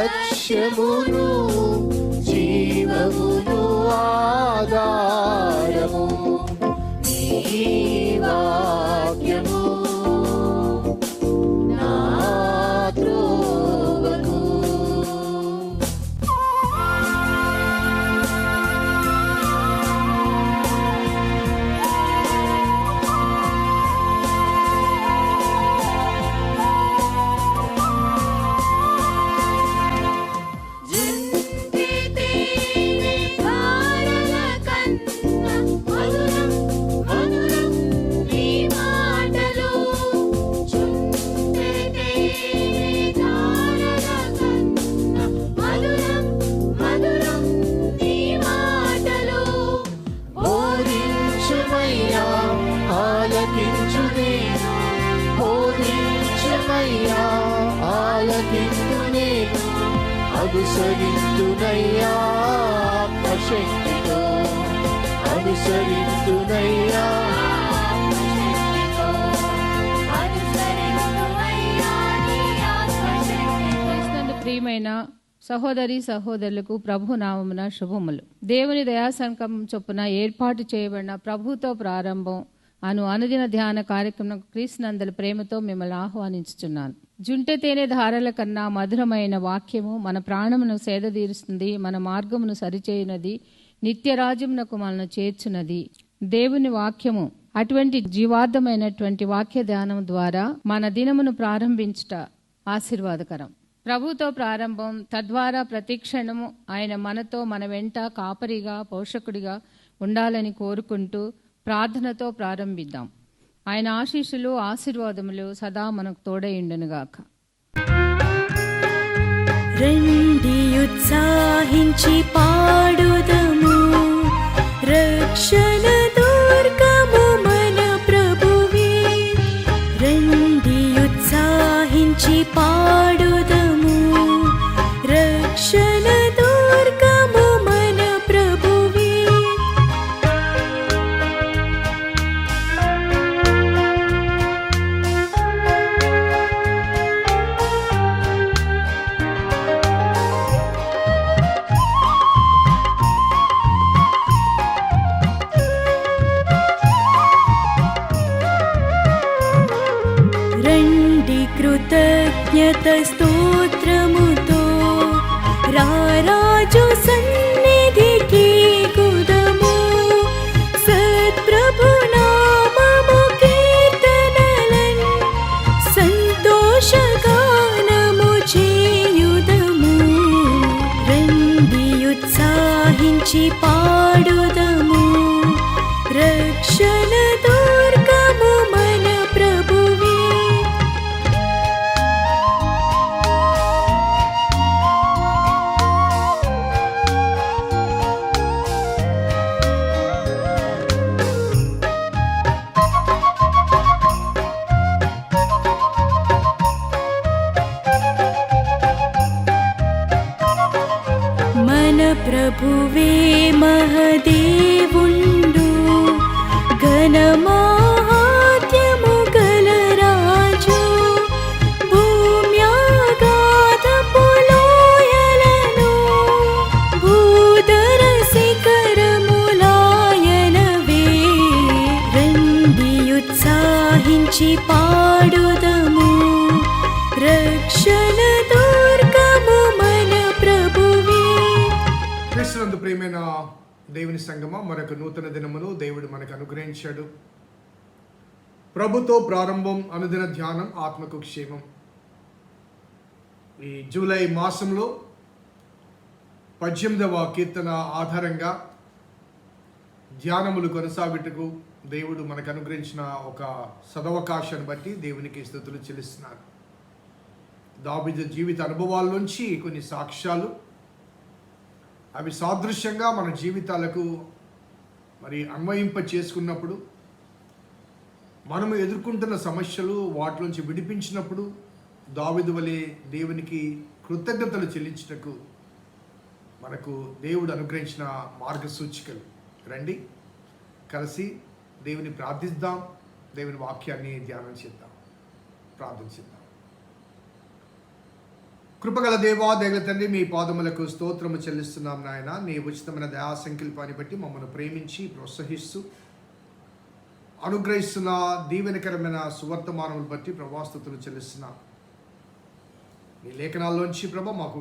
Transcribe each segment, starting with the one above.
లక్ష్యమును జీవమును ఆధారము నీ వాక్యము నా త్రోవకు. అనుసరింతునయ్యా ఆత్మశక్తితో, అనుసరింతునయ్యా. ప్రియమైన సహోదరి సహోదరులకు ప్రభు నామమున శుభములు. దేవుని దయాసంకల్పం చొప్పున ఏర్పాటు చేయబడిన ప్రభుతో ప్రారంభం అనుదిన ధ్యాన కార్యక్రమం క్రీస్తునందల ప్రేమతో మిమ్మల్ని ఆహ్వానించుచున్నాను. జుంటె తేనె ధారల కన్నా మధురమైన వాక్యము మన ప్రాణమును సేదతీరుస్తుంది, మన మార్గమును సరిచేయునది, నిత్యరాజ్యమునకు మనను చేర్చున్నది దేవుని వాక్యము. అటువంటి జీవార్థమైనటువంటి వాక్య ధ్యానం ద్వారా మన దినమును ప్రారంభించుట ఆశీర్వాదకరం. ప్రభుతో ప్రారంభం, తద్వారా ప్రతిక్షణము ఆయన మనతో, మన వెంట కాపరిగా, పోషకుడిగా ఉండాలని కోరుకుంటూ ప్రార్థనతో ప్రారంభిద్దాం. ఆయన ఆశీస్సులు ఆశీర్వాదములు సదా మనకు తోడైండునుగాక. రండి ఉత్సాహించి పాడుదము, రక్షణ దుర్గము మన ప్రభువే. రండి ఉత్సాహించి పాడుదము, రక్షణ దుర్గము మన ప్రభువే. కృతజ్ఞత స్తోత్రముతో రారాజు సన్నిధికి కుదము, సత్ప్రభు నామము కీర్తనలన్ సంతోషగానము చేయుదము. రండి ఉత్సాహించి పాడుదము, రక్షణ దుర్గము మన ప్రభువే. ప్రభువే మహదేవుండు, ఘనమాహాత్మ్యము గలరాజు. భూమ్యాగాధపు లోయలను భూధర శిఖరములాయనవే. రండి ఉత్సాహించి పాడుదము, రక్షణ దుర్గము మన ప్రభువే. క్రీస్తునందు ప్రియమైన దేవుని సంగమా, మరొక నూతన దినమును దేవుడు మనకు అనుగ్రహించాడు. ప్రభుతో ప్రారంభం, అనుదిన ధ్యానం, ఆత్మకు క్షేమం. ఈ జూలై మాసంలో 18వ కీర్తన ఆధారంగా ధ్యానములు కొనసాగుటకు దేవుడు మనకు అనుగ్రహించిన ఒక సదవకాశాన్ని బట్టి దేవునికి స్తుతులు చెల్లిస్తున్నాను. దావీదు జీవిత అనుభవాల నుంచి కొన్ని సాక్ష్యాలు, అవి సాదృశ్యంగా మన జీవితాలకు మరి అన్వయింప చేసుకున్నప్పుడు, మనము ఎదుర్కొంటున్న సమస్యలు వాటిలోంచి విడిపించినప్పుడు దావీదు వలె దేవునికి కృతజ్ఞతలు చెల్లించుటకు మనకు దేవుడు అనుగ్రహించిన మార్గసూచికలు. రండి కలిసి దేవుని ప్రార్థిద్దాం, దేవుని వాక్యాన్ని ధ్యానం చేద్దాం, ప్రార్థించిద్దాం. కృపగల దేవా దయగల తండ్రి, మీ పాదములకు స్తోత్రము చెల్లిస్తున్నాం నాయన. నీ ఉచితమైన దయా సంకల్పాన్ని బట్టి మమ్మల్ని ప్రేమించి ప్రోత్సహిస్తూ అనుగ్రహిస్తున్న దీవెనకరమైన సువర్తమానములు బట్టి ప్రభాస్తుతులు చెల్లిస్తున్నాం. నీ లేఖనాల్లోంచి ప్రభ మాకు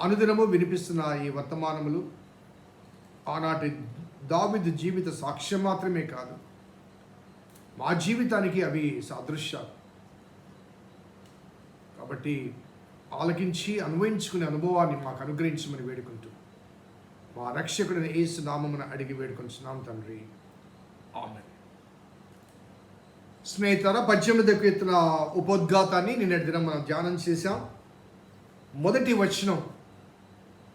అనుదినము వినిపిస్తున్న ఈ వర్తమానములు ఆనాటి దావీదు జీవిత సాక్ష్యం మాత్రమే కాదు, మా జీవితానికి అవి సాదృశ్యాలు. కాబట్టి ఆలకించి అన్వయించుకునే అనుభవాన్ని మాకు అనుగ్రహించమని వేడుకుంటూ మా రక్షకుడిని యేసు నామమున అడిగి వేడుకొంచున్నాం తండ్రి, ఆమేన్. స్నేహితుల 18వ కీర్తన ఉపోద్ఘాతాన్ని నిన్నటి దినం మనం ధ్యానం చేశాం. మొదటి వచనం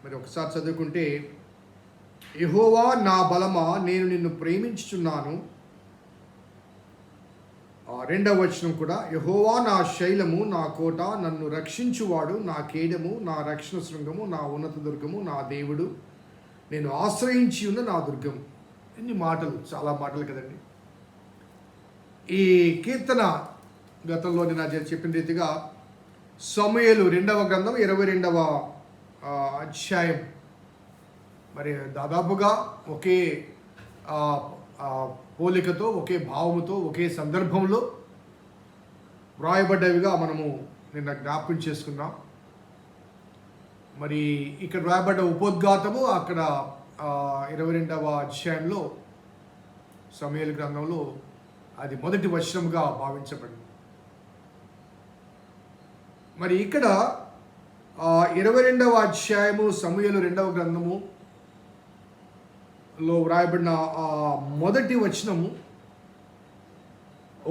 మరి ఒకసారి చదువుకుంటే, యెహోవా నా బలమా, నేను నిన్ను ప్రేమించుచున్నాను. రెండవ వచనం కూడా, యెహోవా నా శైలము, నా కోట, నన్ను రక్షించువాడు, నా కేడము, నా రక్షణ శృంగము, నా ఉన్నత దుర్గము, నా దేవుడు, నేను ఆశ్రయించి ఉన్న నా దుర్గము. ఎన్ని మాటలు, చాలా మాటలు కదండి. ఈ కీర్తన గతంలో నేను చెప్పిన రీతిగా సమూయేలు 2వ గ్రంథం 22వ అధ్యాయం మరి దాదాపుగా ఒకే పోలికతో, ఒకే భావముతో, ఒకే సందర్భంలో వ్రాయబడ్డవిగా మనము నిన్న జ్ఞాపకం చేసుకున్నాం. మరి ఇక్కడ వ్రాయబడ్డ ఉపోద్ఘాతము అక్కడ 22వ అధ్యాయంలో సమూయేలు గ్రంథంలో అది మొదటి వచనముగా భావించబడింది. మరి ఇక్కడ 22వ అధ్యాయము సమూయేలు 2వ గ్రంథము లో వ్రాయబడిన మొదటి వచనము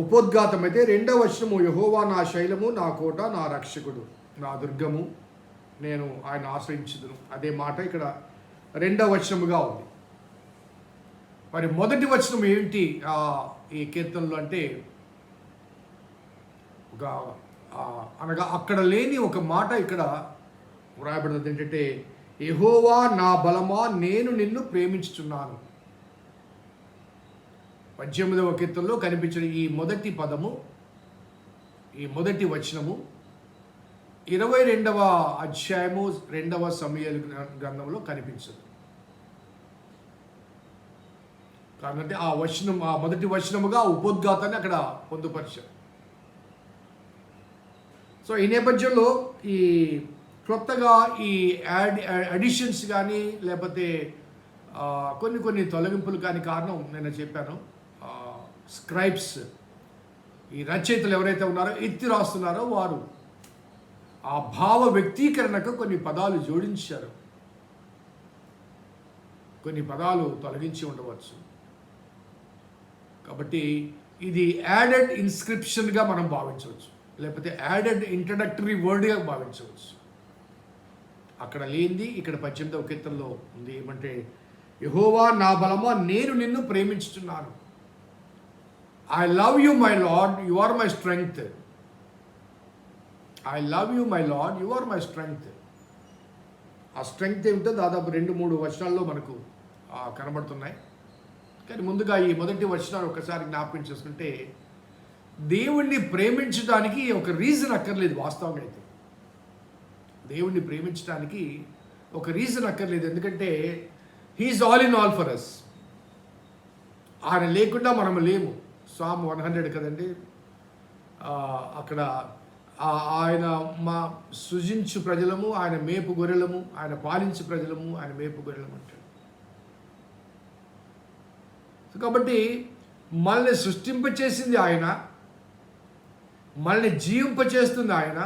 ఉపోద్ఘాతం అయితే, 2వ వచనము యెహోవా నా శైలము, నా కోట, నా రక్షకుడు, నా దుర్గము, నేను ఆయన ఆశ్రయించుదును. అదే మాట ఇక్కడ 2వ వచనముగా ఉంది. మరి మొదటి వచనం ఏంటి ఈ కీర్తనలో అంటే, ఒక అనగా అక్కడ లేని ఒక మాట ఇక్కడ వ్రాయబడినది ఏంటంటే, యెహోవా నా బలమా, నేను నిన్ను ప్రేమించుచున్నాను. 18వ కీర్తనలో కనిపించిన ఈ మొదటి పదము, ఈ మొదటి వచనము 22వ అధ్యాయము 2వ సమూయేలు గ్రంథంలో కనిపించదు. కాబట్టి ఆ వచనం, ఆ మొదటి వచనముగా ఉపోద్ఘాతాన్ని అక్కడ పొందుపరిచారు. సో ఈ నేపథ్యంలో ఈ క్రొత్తగా ఈ అడిషన్స్ కానీ లేకపోతే కొన్ని తొలగింపులు కానీ కారణం నేను చెప్పాను. స్క్రైబ్స్, ఈ రచయితలు ఎవరైతే ఉన్నారో, ఎత్తి రాస్తున్నారో వారు ఆ భావ వ్యక్తీకరణకు కొన్ని పదాలు జోడించారు, కొన్ని పదాలు తొలగించి ఉండవచ్చు. కాబట్టి ఇది యాడెడ్ ఇన్స్క్రిప్షన్గా మనం భావించవచ్చు, లేకపోతే యాడెడ్ ఇంట్రడక్టరీ వర్డ్గా భావించవచ్చు. అక్కడ లేనిది ఇక్కడ 18వ కీర్తనలో ఉంది. ఏమంటే, యెహోవా నా బలమా, నేను నిన్ను ప్రేమించుచున్నాను. I love you my lord, you are my strength. I love you my lord, you are my strength. ఆ స్ట్రెంగ్త్ ఏమిటో దాదాపు 2-3 వచనాల్లో మనకు కనబడుతున్నాయి. కానీ ముందుగా ఈ మొదటి వచనాలు ఒకసారి జ్ఞాపకం చేసుకుంటే, దేవుణ్ణి ప్రేమించడానికి ఒక రీజన్ అక్కర్లేదు. వాస్తవంగా అయితే దేవుణ్ణి ప్రేమించడానికి ఒక రీజన్ అక్కర్లేదు. ఎందుకంటే he's all in all for us. ఆయన లేకుండా మనం లేము. సామ్ 100 కదండి, అక్కడ ఆయన మా సృజించు ప్రజలము, ఆయన మేపు గొర్రెలము, ఆయన పాలించు ప్రజలము, ఆయన మేపు గొర్రెలము అంటాడు. కాబట్టి మనల్ని సృష్టింపచేసింది ఆయన, మనల్ని జీవింపచేస్తుంది ఆయన,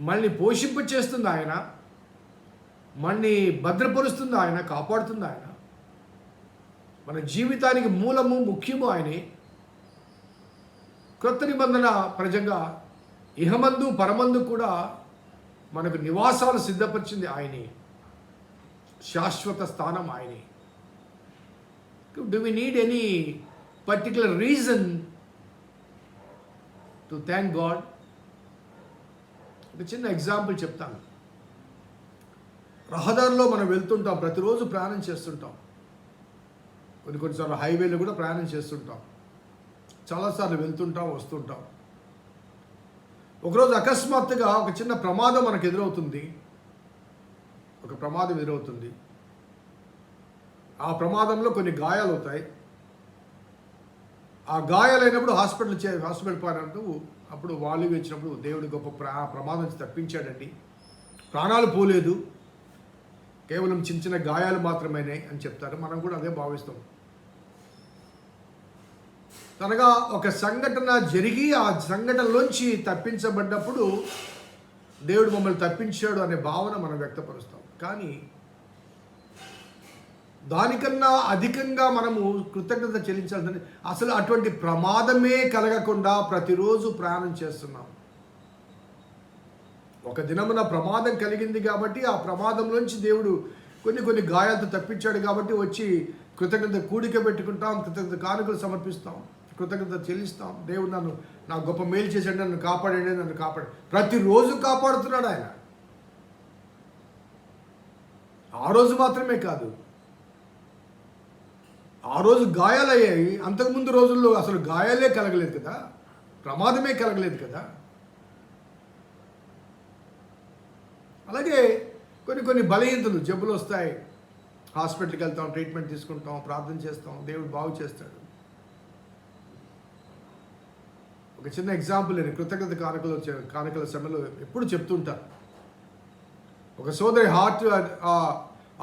మనల్ని పోషింపచేస్తుంది ఆయన, మనల్ని భద్రపరుస్తుంది ఆయన, కాపాడుతుంది ఆయన. మన జీవితానికి మూలము, ముఖ్యము ఆయనే. క్రొత్త నిబంధన ప్రజంగా ఇహమందు పరమందు కూడా మనకు నివాసాలు సిద్ధపరిచింది ఆయనే, శాశ్వత స్థానం ఆయనే. Do we need any particular reason to thank God? ఒక చిన్న ఎగ్జాంపుల్ చెప్తాను. రహదారిలో మనం వెళ్తుంటాం, ప్రతిరోజు ప్రయాణం చేస్తుంటాం. కొన్నిసార్లు హైవేలో కూడా ప్రయాణం చేస్తుంటాం. చాలాసార్లు వెళ్తుంటాం, వస్తుంటాం. ఒకరోజు అకస్మాత్తుగా ఒక చిన్న ప్రమాదం మనకు ఎదురవుతుంది. ఒక ప్రమాదం ఎదురవుతుంది. ఆ ప్రమాదంలో కొన్ని గాయాలు అవుతాయి. ఆ గాయాలైనప్పుడు హాస్పిటల్ పోయినప్పుడు అప్పుడు వాళ్ళు వచ్చినప్పుడు దేవుడు గొప్ప ప్రమాదం నుంచి తప్పించాడండి, ప్రాణాలు పోలేదు, కేవలం చిన్న చిన్న గాయాలు మాత్రమేనే అని చెప్తారు. మనం కూడా అదే భావిస్తాం. అనగా ఒక సంఘటన జరిగి ఆ సంఘటనలోంచి తప్పించబడ్డప్పుడు దేవుడు మమ్మల్ని తప్పించాడు అనే భావన మనం వ్యక్తపరుస్తాం. కానీ దానికన్నా అధికంగా మనము కృతజ్ఞత చెల్లించాల్సింది, అసలు అటువంటి ప్రమాదమే కలగకుండా ప్రతిరోజు ప్రయాణం చేస్తున్నాం. ఒక దినమున ప్రమాదం కలిగింది కాబట్టి ఆ ప్రమాదంలోంచి దేవుడు కొన్ని గాయాలతో తప్పించాడు కాబట్టి వచ్చి కృతజ్ఞత కూడిక పెట్టుకుంటాం, కృతజ్ఞత కానుకలు సమర్పిస్తాం, కృతజ్ఞత చెల్లిస్తాం. దేవుడు నా గొప్ప మేలు చేశాడు, నన్ను కాపాడాడు. ప్రతిరోజు కాపాడుతున్నాడు ఆయన. ఆ రోజు మాత్రమే కాదు, ఆ రోజు గాయాలయ్యాయి, అంతకుముందు రోజుల్లో అసలు గాయాలే కలగలేదు కదా, ప్రమాదమే కలగలేదు కదా. అలాగే కొన్ని బలహీనతలు, జబ్బులు వస్తాయి, హాస్పిటల్కి వెళ్తాం, ట్రీట్మెంట్ తీసుకుంటాం, ప్రార్థన చేస్తాం, దేవుడు బాగు చేస్తాడు. ఒక చిన్న ఎగ్జాంపుల్ నేను కృతజ్ఞత కానుకల సమయంలో ఎప్పుడు చెప్తుంటాను. ఒక సోదరి హార్ట్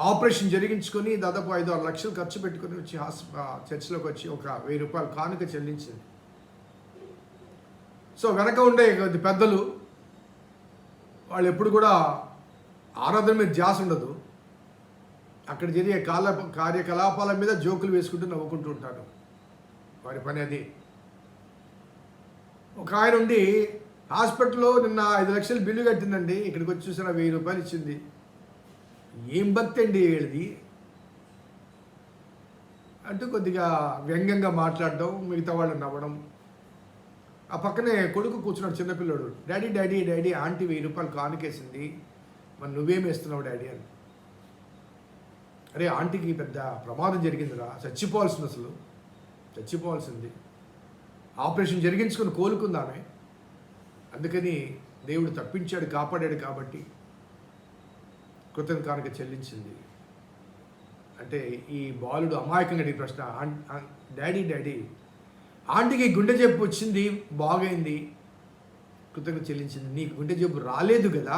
ఆపరేషన్ జరిగించుకొని దాదాపు 5-6 లక్షలు ఖర్చు పెట్టుకొని వచ్చి చర్చిలోకి వచ్చి ఒక 1000 రూపాయలు కానుక చెల్లించింది. సో వెనక ఉండే పెద్దలు వాళ్ళు ఎప్పుడు కూడా ఆరాధన మీద ధ్యాస ఉండదు, అక్కడ జరిగే కార్యకలాపాల మీద జోకులు వేసుకుంటూ నవ్వుకుంటూ ఉంటారు. వారి పని అది. ఒక ఆయన ఉండి హాస్పిటల్లో నిన్న 5 లక్షలు బిల్లు కట్టిందండి, ఇక్కడికి వచ్చి చూసిన 1000 రూపాయలు ఇచ్చింది. ఏం భక్తి అండి వీళ్ళది అంటూ కొద్దిగా వ్యంగ్యంగా మాట్లాడడం, మిగతా వాళ్ళు నవ్వడం. ఆ పక్కనే కొడుకు కూర్చున్నాడు, చిన్నపిల్లడు. డాడీ ఆంటీ 1000 రూపాయలు కానుకేసింది, మరి నువ్వేం వేస్తున్నావు డాడీ అని. అరే ఆంటీకి పెద్ద ప్రమాదం జరిగిందిరా, చచ్చిపోవాల్సింది, ఆపరేషన్ జరిగించుకొని కోలుకుందామే, అందుకని దేవుడు తప్పించాడు, కాపాడాడు కాబట్టి కృతజ్ఞత కానుక చెల్లించింది. అంటే ఈ బాలుడు అమాయకంగా అడిగే ప్రశ్న, డాడీ ఆంటీకి గుండె జబ్బు వచ్చింది, బాగైంది, కృతజ్ఞత చెల్లించింది, నీకు గుండె జబ్బు రాలేదు కదా,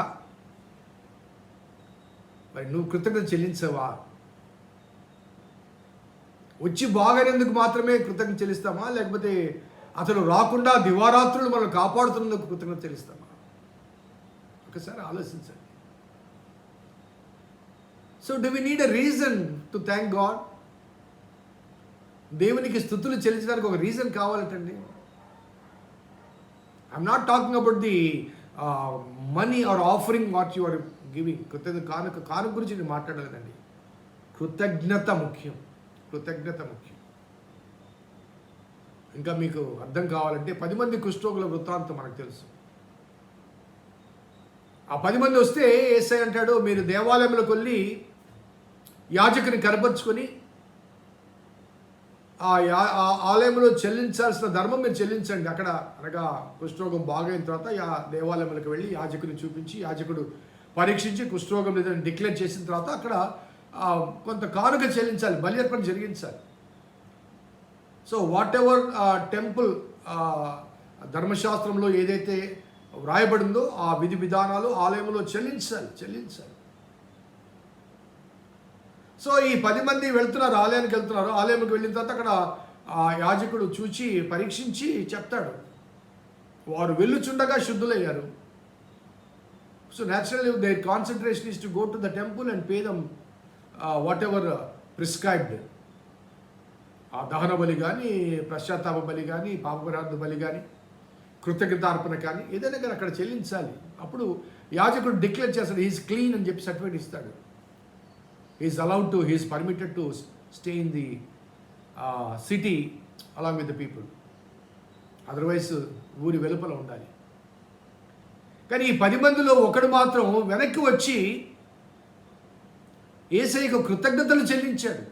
మరి నువ్వు కృతజ్ఞత చెల్లించవా? వచ్చి బాగైనందుకు మాత్రమే కృతజ్ఞత చెల్లిస్తామా, లేకపోతే అతను రాకుండా దివారాత్రులు మనం కాపాడుతున్నందుకు కృతజ్ఞత చెల్లిస్తామా? ఒకసారి ఆలోచించండి. So do we need a reason to thank God? దేవునికి స్తుతులు చెల్లించడానికి ఒక రీజన్ కావాలటండి. I'm not talking about the money or offering what you are giving. కానుక గురించి నేను మాట్లాడలేదండి. కృతజ్ఞత ముఖ్యం. ఇంకా మీకు అర్థం కావాలంటే 10 మంది కుష్ఠరోగుల వృత్తాంతం మనకు తెలుసు. ఆ 10 మంది వస్తే యేసయ్య అంటాడు, మీరు దేవాలయంలోకి వెళ్ళి యాజకుని కనపరుచుకొని ఆ ఆలయంలో చెల్లించాల్సిన ధర్మం మీరు చెల్లించండి. అక్కడ అనగా కుష్ఠరోగం బాగైన తర్వాత దేవాలయంలోకి వెళ్ళి యాజకుని చూపించి, యాజకుడు పరీక్షించి కుష్ఠరోగం లేదని డిక్లేర్ చేసిన తర్వాత అక్కడ కొంత కానుక చెల్లించాలి, బలి అర్పణ జరిగించాలి. సో వాట్ ఎవర్ టెంపుల్ ధర్మశాస్త్రంలో ఏదైతే వ్రాయబడిందో ఆ విధి విధానాలు ఆలయంలో చెల్లించాలి. సో ఈ 10 మంది వెళ్తున్నారు, ఆలయానికి వెళ్ళిన తర్వాత అక్కడ ఆ యాజకుడు చూచి పరీక్షించి చెప్తాడు, వారు వెళ్ళుచుండగా శుద్ధులయ్యారు. So naturally their concentration is to go to the temple and pay them whatever prescribed. ఆ దహన బలి కానీ, పశ్చాత్తాప బలి కానీ, పాపపరాధ బలి కానీ, కృతజ్ఞతార్పణ కానీ ఏదైనా కానీ అక్కడ చెల్లించాలి. అప్పుడు యాజకుడు డిక్లేర్ చేస్తాడు, హీఈస్ క్లీన్ అని చెప్పి సర్టిఫికేట్ ఇస్తాడు. He's permitted to stay in the city along with the people. Otherwise ఊరి వెలుపల ఉండాలి. కానీ ఈ 10 మందిలో ఒకడు మాత్రం వెనక్కి వచ్చి యేసయ్యకు కృతజ్ఞతలు చెల్లించాడు.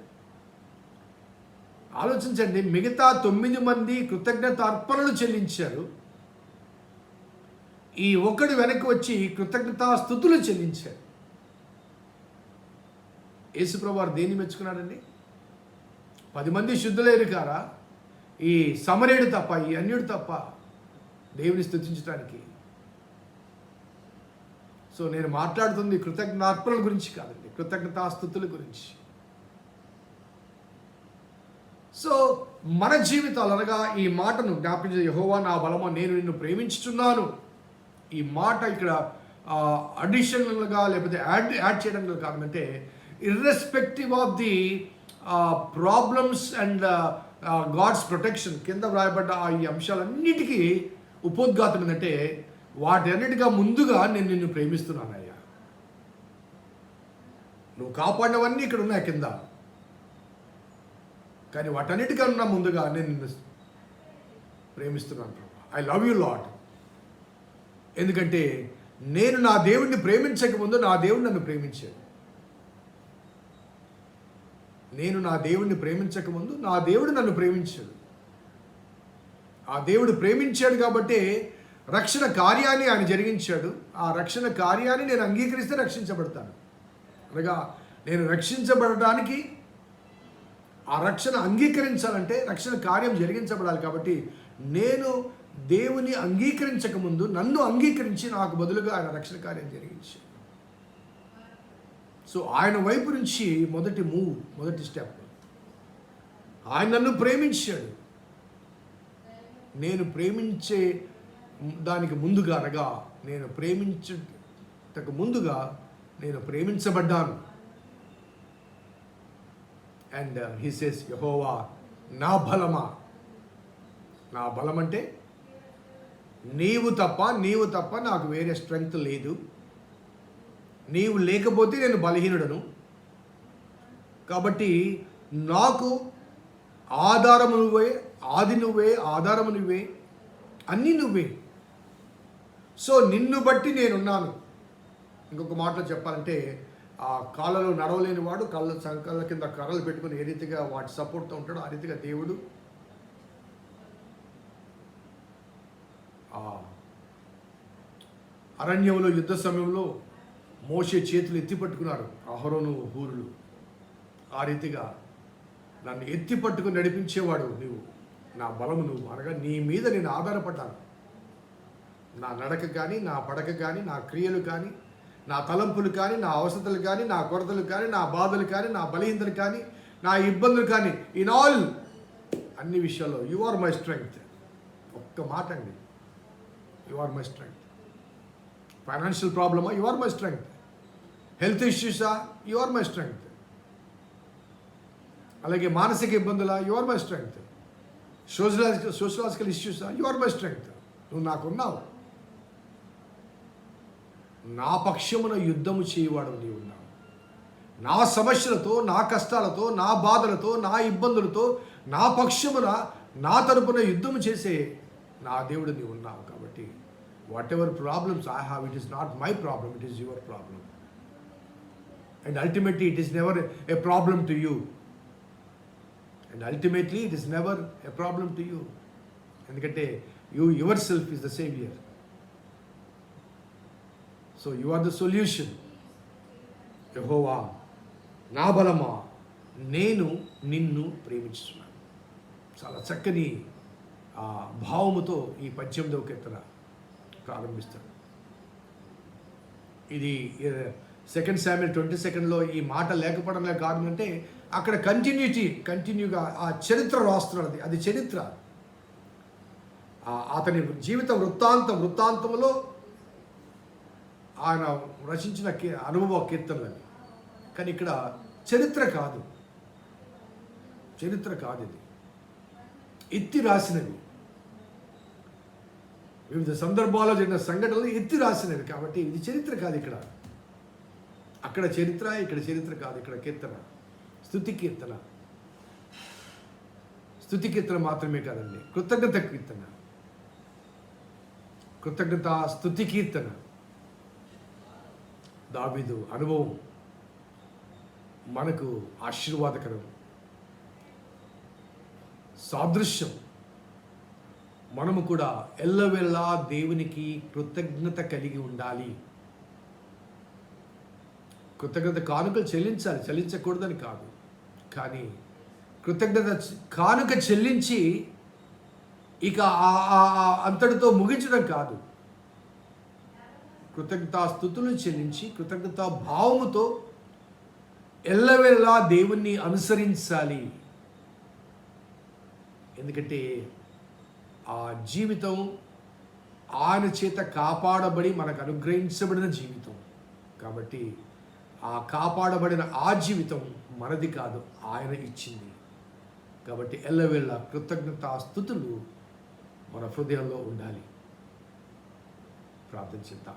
ఆలోచించండి, మిగతా 9 మంది కృతజ్ఞత అర్పణలు చెల్లించారు. ఈ ఒకడు వెనక్కి వచ్చి కృతజ్ఞతాస్తుతులు చెల్లించాడు. యేసుప్రభు వారు దేన్ని మెచ్చుకున్నాడండి? 10 మంది శుద్ధులేరు కారా? ఈ సమరేయుడు తప్ప, ఈ అన్యుడు తప్ప దేవుని స్తుతించడానికి. సో నేను మాట్లాడుతుంది కృతజ్ఞార్పణల గురించి కాదండి, కృతజ్ఞతాస్తుతుల గురించి. సో మన జీవితాలు అనగా ఈ మాటను జ్ఞాపించే యెహోవా నా బలమా నేను నిన్ను ప్రేమించుచున్నాను. ఈ మాట ఇక్కడ అడిషనల్గా లేకపోతే యాడ్ చేయడం కాదంటే irrespective of the problems and God's protection కింద వ్రాయబడ్డ ఈ అంశాలన్నిటికీ ఉపోద్ఘాతం ఏంటంటే వాటన్నిటిగా ముందుగా నేను నిన్ను ప్రేమిస్తున్నానయ్యా. నువ్వు కాపాడినవన్నీ ఇక్కడ ఉన్నాయి కింద, కానీ వాటన్నిటికన్నా ముందుగా నేను నిన్ను ప్రేమిస్తున్నాను. I love you lot. ఎందుకంటే నేను నా దేవుడిని ప్రేమించక ముందు నా దేవుడు నన్ను ప్రేమించాడు. నేను నా దేవుడిని ప్రేమించక ముందు నా దేవుడు నన్ను ప్రేమించాడు. ఆ దేవుడు ప్రేమించాడు కాబట్టి రక్షణ కార్యాన్ని ఆయన జరిగించాడు. ఆ రక్షణ కార్యాన్ని నేను అంగీకరిస్తే రక్షించబడతాను. అనగా నేను రక్షించబడటానికి ఆ రక్షణ అంగీకరించాలంటే రక్షణ కార్యం జరిగించబడాలి. కాబట్టి నేను దేవుని అంగీకరించక ముందు నన్ను అంగీకరించి నాకు బదులుగా ఆయన రక్షణ కార్యం జరిగించాడు. సో ఆయన వైపు నుంచి మొదటి స్టెప్ ఆయన నన్ను ప్రేమించాడు. నేను ప్రేమించే దానికి ముందుగా అనగా నేను ప్రేమించటకు ముందుగా నేను ప్రేమించబడ్డాను. అండ్ హీ సేస్ యెహోవా నా బలమా. నా బలం అంటే నీవు తప్ప నాకు వేరే స్ట్రెంగ్త్ లేదు. నీవు లేకపోతే నేను బలహీనుడను. కాబట్టి నాకు ఆధారము నువ్వే, ఆది నువ్వే, ఆధారము నువ్వే, అన్నీ నువ్వే. సో నిన్ను బట్టి నేనున్నాను. ఇంకొక మాటలో చెప్పాలంటే ఆ కాళ్ళలో నడవలేని వాడు సంకళ్ళ కింద కర్రలు పెట్టుకుని ఏ రీతిగా వాటి సపోర్ట్తో ఉంటాడో ఆ రీతిగా దేవుడు అరణ్యంలో యుద్ధ సమయంలో మోషే చేతులు ఎత్తి పట్టుకున్నారు అహరోను హూరులు. ఆ రీతిగా నన్ను ఎత్తి పట్టుకుని నడిపించేవాడు నువ్వు, నా బలము నువ్వు. అనగా నీ మీద నేను ఆధారపడ్డాను. నా నడక కానీ, నా పడక కానీ, నా క్రియలు కానీ, నా తలంపులు కానీ, నా అవసరతలు కానీ, నా కొరతలు కానీ, నా బాధలు కానీ, నా బలహీనతలు కానీ, నా ఇబ్బందులు కానీ, ఇన్ ఆల్ అన్ని విషయాల్లో యు ఆర్ మై స్ట్రెంగ్త్. ఒక్క మాట అండి, you are my strength. Financial ప్రాబ్లమా? You are my strength. Health ఇష్యూసా? You are my strength. అలాగే మానసిక ఇబ్బందులా? You are my strength. Sociological ఇష్యూసా? You are my strength. నువ్వు నాకున్నావు. నా పక్షమున యుద్ధము చేయవాడు నీవు ఉన్నావు. నా సమస్యలతో, నా కష్టాలతో, నా బాధలతో, నా ఇబ్బందులతో నా పక్షమున, నా తరపున యుద్ధము చేసే నా దేవుడు నీవు ఉన్నావు. కాబట్టి whatever problems I have, it is not my problem, it is your problem. And ultimately it is never a problem to you. And ultimately it is never a problem to you. ఎందుకంటే you yourself is the saviour. So you are the solution. యెహోవా నా బలమా నేను నిన్ను ప్రేమించుతున్నాను. చాలా చక్కని భావముతో ఈ 18వ కీర్తన ప్రారంభిస్తాడు. ఇది 2 Samuel 22 ఈ మాట లేకపోవడం కారణం అంటే అక్కడ కంటిన్యూగా ఆ చరిత్ర రాస్తున్నాడు. అది చరిత్ర, అతని జీవిత వృత్తాంతంలో ఆయన రచించిన అనుభవ కీర్తనలని. కానీ ఇక్కడ చరిత్ర కాదు ఇది ఎత్తి రాసినవి. వివిధ సందర్భాల్లో జరిగిన సంఘటనలు ఎత్తి రాసినవి. కాబట్టి ఇది చరిత్ర కాదు. అక్కడ చరిత్ర, ఇక్కడ చరిత్ర కాదు. ఇక్కడ కీర్తన, స్తుతి కీర్తన మాత్రమే కాదండి, కృతజ్ఞత కీర్తన, స్తుతి కీర్తన. దావీదు అనుభవం మనకు ఆశీర్వాదకరం, సాదృశ్యం. మనము కూడా ఎల్లవెల్లా దేవునికి కృతజ్ఞత కలిగి ఉండాలి. కృతజ్ఞత కానుకలు చెల్లించాలి, చెల్లించకూడదని కాదు. కానీ కృతజ్ఞత కానుక చెల్లించి ఇక అంతటితో ముగించడం కాదు. కృతజ్ఞతాస్తుతులు చెల్లించి కృతజ్ఞతా భావముతో ఎల్లవెల్లా దేవుణ్ణి అనుసరించాలి. ఎందుకంటే ఆ జీవితం ఆయన చేత కాపాడబడి మనకు అనుగ్రహించబడిన జీవితం కాబట్టి ఆ కాపాడబడిన ఆ జీవితం మనది కాదు, ఆయన ఇచ్చింది. కాబట్టి ఎల్లవేళ కృతజ్ఞతాస్తుతులు మన హృదయంలో ఉండాలి. ప్రార్థన చేద్దాం.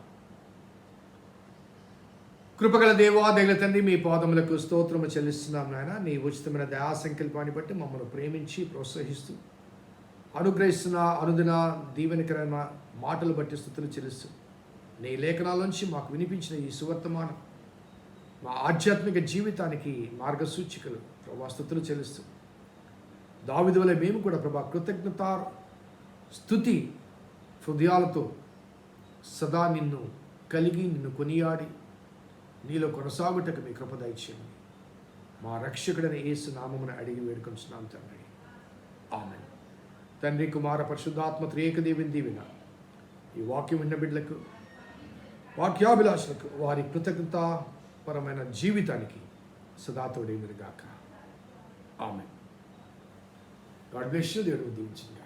కృపగల దేవా, దయగల తండ్రి, మీ పాదములకు స్తోత్రము చెల్లిస్తున్నాం నాయన. నీ ఉచితమైన దయా సంకల్పాన్ని బట్టి మమ్మల్ని ప్రేమించి ప్రోత్సహిస్తూ అనుగ్రహిస్తున్న అనుదిన దీవెనకరమైన మాటలు బట్టి స్తుతులు చెల్లిస్తూ నీ లేఖనాల్లోంచి మాకు వినిపించిన ఈ సువర్తమానం మా ఆధ్యాత్మిక జీవితానికి మార్గసూచికలు ప్రభా స్తుతులు చెల్లిస్తూ దావీదు వలె మేము కూడా ప్రభా కృతజ్ఞత స్తుతి హృదయాలతో సదా నిన్ను కలిగి నిన్ను కొనియాడి నీలో కొనసాగుటకు మీ కృప దయచేయండి. మా రక్షకుడైన యేసు నామమున అడిగి వేడుకొంచున్నాం తండ్రి. ఆమేన్. తండ్రి, కుమార, పరిశుద్ధాత్మ త్రియేక దేవుని దీవెన ఈ వాక్యం విన్న బిడ్డలకు, వాక్యాభిలాషులకు, వారి కృతజ్ఞతాపరమైన జీవితానికి సదా తోడేయునుగాక. ఆమేన్. God bless you. దేవుడు దీవించండి.